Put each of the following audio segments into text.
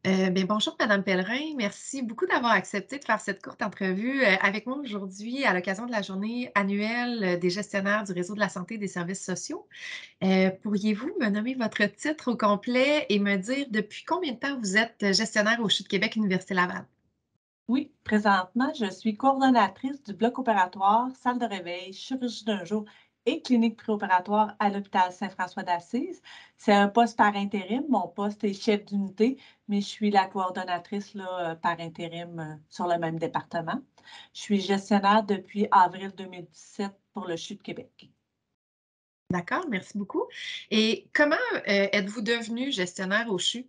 Bonjour Madame Pellerin, merci beaucoup d'avoir accepté de faire cette courte entrevue, avec moi aujourd'hui à l'occasion de la journée annuelle, des gestionnaires du réseau de la santé et des services sociaux. Pourriez-vous me nommer votre titre au complet et me dire depuis combien de temps vous êtes gestionnaire au CHU de Québec Université Laval? Oui, présentement, je suis coordonnatrice du bloc opératoire, salle de réveil, chirurgie d'un jour et clinique préopératoire à l'hôpital Saint-François d'Assise. C'est un poste par intérim. Mon poste est chef d'unité, mais je suis la coordonnatrice là, par intérim sur le même département. Je suis gestionnaire depuis avril 2017 pour le CHU de Québec. D'accord, merci beaucoup. Et comment, êtes-vous devenu gestionnaire au CHU?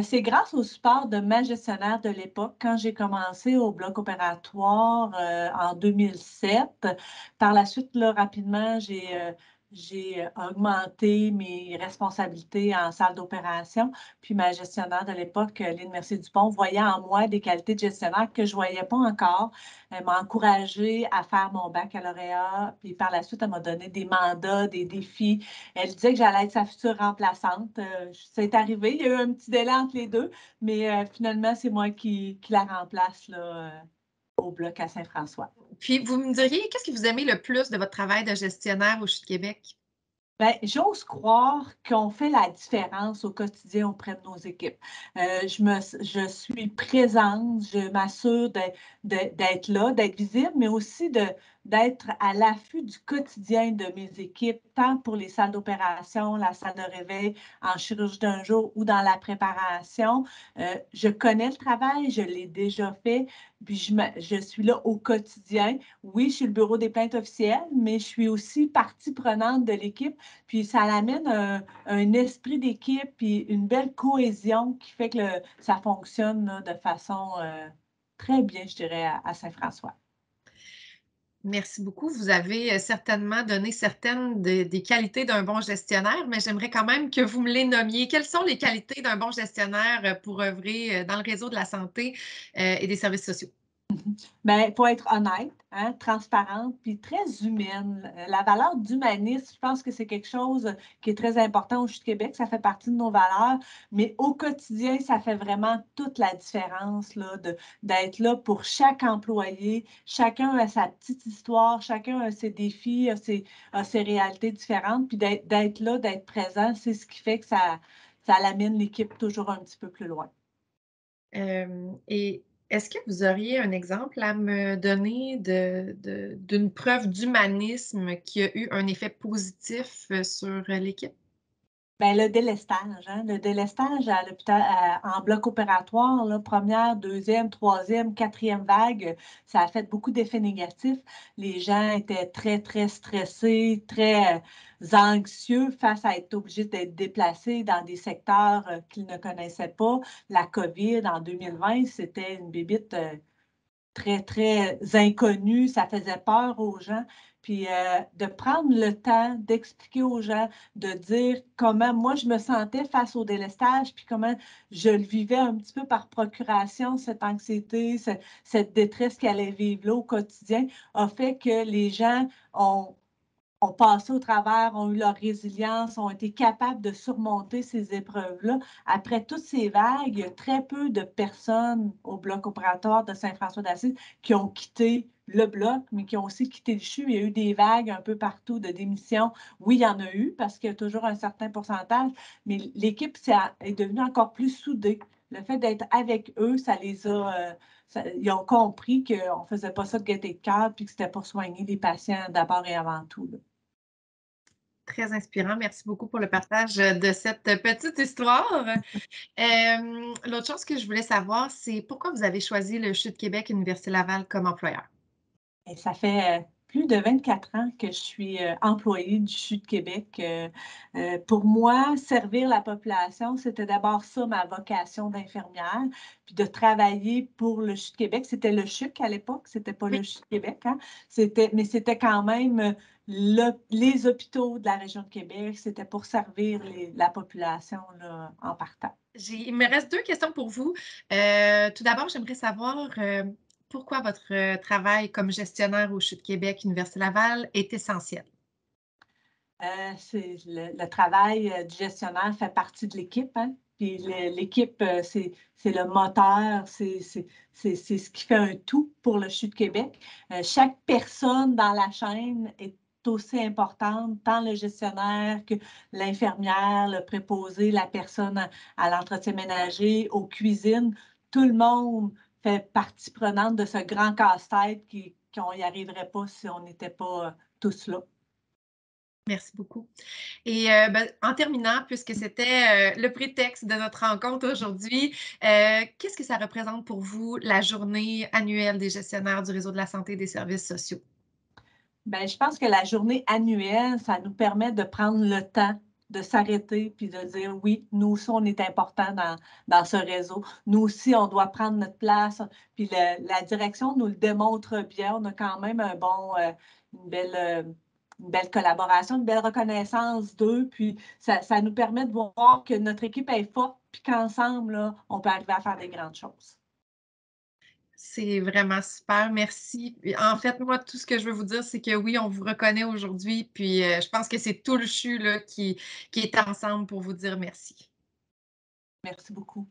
C'est grâce au support de ma gestionnaire de l'époque, quand j'ai commencé au bloc opératoire, en 2007. Par la suite, là, rapidement, j'ai augmenté mes responsabilités en salle d'opération. Puis ma gestionnaire de l'époque, Lynne Mercier-Dupont, voyait en moi des qualités de gestionnaire que je ne voyais pas encore. Elle m'a encouragée à faire mon baccalauréat, puis par la suite, elle m'a donné des mandats, des défis. Elle disait que j'allais être sa future remplaçante. C'est arrivé, il y a eu un petit délai entre les 2, mais finalement, c'est moi qui la remplace là, au bloc à Saint-François. Puis vous me diriez, qu'est-ce que vous aimez le plus de votre travail de gestionnaire au CHU de Québec? Ben, j'ose croire qu'on fait la différence au quotidien auprès de nos équipes. Je suis présente, je m'assure d'être là, d'être visible, mais aussi d'être à l'affût du quotidien de mes équipes, tant pour les salles d'opération, la salle de réveil, en chirurgie d'un jour ou dans la préparation. Je connais le travail, je l'ai déjà fait, puis je suis là au quotidien. Oui, je suis le bureau des plaintes officielles, mais je suis aussi partie prenante de l'équipe, puis ça amène un esprit d'équipe puis une belle cohésion qui fait que ça fonctionne là, de façon très bien, je dirais, à Saint-François. Merci beaucoup. Vous avez, certainement donné certaines des qualités d'un bon gestionnaire, mais j'aimerais quand même que vous me les nommiez. Quelles sont les qualités d'un bon gestionnaire, pour œuvrer, dans le réseau de la santé, et des services sociaux? Ben, il faut être honnête, hein, transparente, puis très humaine. La valeur d'humanisme, je pense que c'est quelque chose qui est très important au CHU de Québec. Ça fait partie de nos valeurs, mais au quotidien, ça fait vraiment toute la différence là, d'être là pour chaque employé. Chacun a sa petite histoire, chacun a ses défis, a ses réalités différentes, puis d'être là, d'être présent, c'est ce qui fait que ça amène l'équipe toujours un petit peu plus loin. Et est-ce que vous auriez un exemple à me donner d'une preuve d'humanisme qui a eu un effet positif, sur, l'équipe? Ben, le délestage, hein, le délestage à l'hôpital en bloc opératoire, là, 1re, 2e, 3e, 4e vague, ça a fait beaucoup d'effets négatifs. Les gens étaient très, très stressés, très anxieux face à être obligés d'être déplacés dans des secteurs qu'ils ne connaissaient pas. La COVID en 2020, c'était une bébite très, très inconnu, ça faisait peur aux gens. Puis de prendre le temps d'expliquer aux gens, de dire comment moi je me sentais face au délestage, puis comment je le vivais un petit peu par procuration, cette anxiété, cette détresse qu'elle allait vivre là au quotidien, a fait que les gens ont passé au travers, ont eu leur résilience, ont été capables de surmonter ces épreuves-là. Après toutes ces vagues, il y a très peu de personnes au bloc opératoire de Saint-François d'Assise qui ont quitté le bloc, mais qui ont aussi quitté le CHU. Il y a eu des vagues un peu partout de démission. Oui, il y en a eu parce qu'il y a toujours un certain pourcentage, mais l'équipe est devenue encore plus soudée. Le fait d'être avec eux, ça les a, ils ont compris qu'on ne faisait pas ça de gaieté de cœur, puis que c'était pour soigner les patients d'abord et avant tout, là. Très inspirant. Merci beaucoup pour le partage, de cette petite histoire. L'autre chose que je voulais savoir, c'est pourquoi vous avez choisi le CHU de Québec Université Laval comme employeur? Et ça fait, plus de 24 ans que je suis, employée du CHU de Québec. Pour moi, servir la population, c'était d'abord ça ma vocation d'infirmière, puis de travailler pour le CHU de Québec. C'était le CHUQ à l'époque, c'était pas Oui. le CHU de Québec, hein. C'était quand même, les hôpitaux de la région de Québec, c'était pour servir la population, là, en partant. Il me reste 2 questions pour vous. Tout d'abord, j'aimerais savoir, pourquoi votre, travail comme gestionnaire au CHU de Québec Université Laval est essentiel? C'est le travail, du gestionnaire fait partie de l'équipe, hein. Puis l'équipe, c'est le moteur, c'est ce qui fait un tout pour le CHU de Québec. Chaque personne dans la chaîne est aussi importante, tant le gestionnaire que l'infirmière, le préposé, la personne à l'entretien ménager, aux cuisines. Tout le monde fait partie prenante de ce grand casse-tête qu'on n'y arriverait pas si on n'était pas tous là. Merci beaucoup. Et ben, en terminant, puisque c'était, le prétexte de notre rencontre aujourd'hui, qu'est-ce que ça représente pour vous la journée annuelle des gestionnaires du réseau de la santé et des services sociaux? Ben, je pense que la journée annuelle, ça nous permet de prendre le temps de s'arrêter puis de dire: «Oui, nous aussi, on est important dans ce réseau. Nous aussi, on doit prendre notre place». Puis la direction nous le démontre bien. On a quand même une belle collaboration, une belle reconnaissance d'eux. Puis ça nous permet de voir que notre équipe est forte puis qu'ensemble, là, on peut arriver à faire des grandes choses. C'est vraiment super, merci. Puis en fait, moi, tout ce que je veux vous dire, c'est que oui, on vous reconnaît aujourd'hui, puis, je pense que c'est tout le CHU là qui est ensemble pour vous dire merci. Merci beaucoup.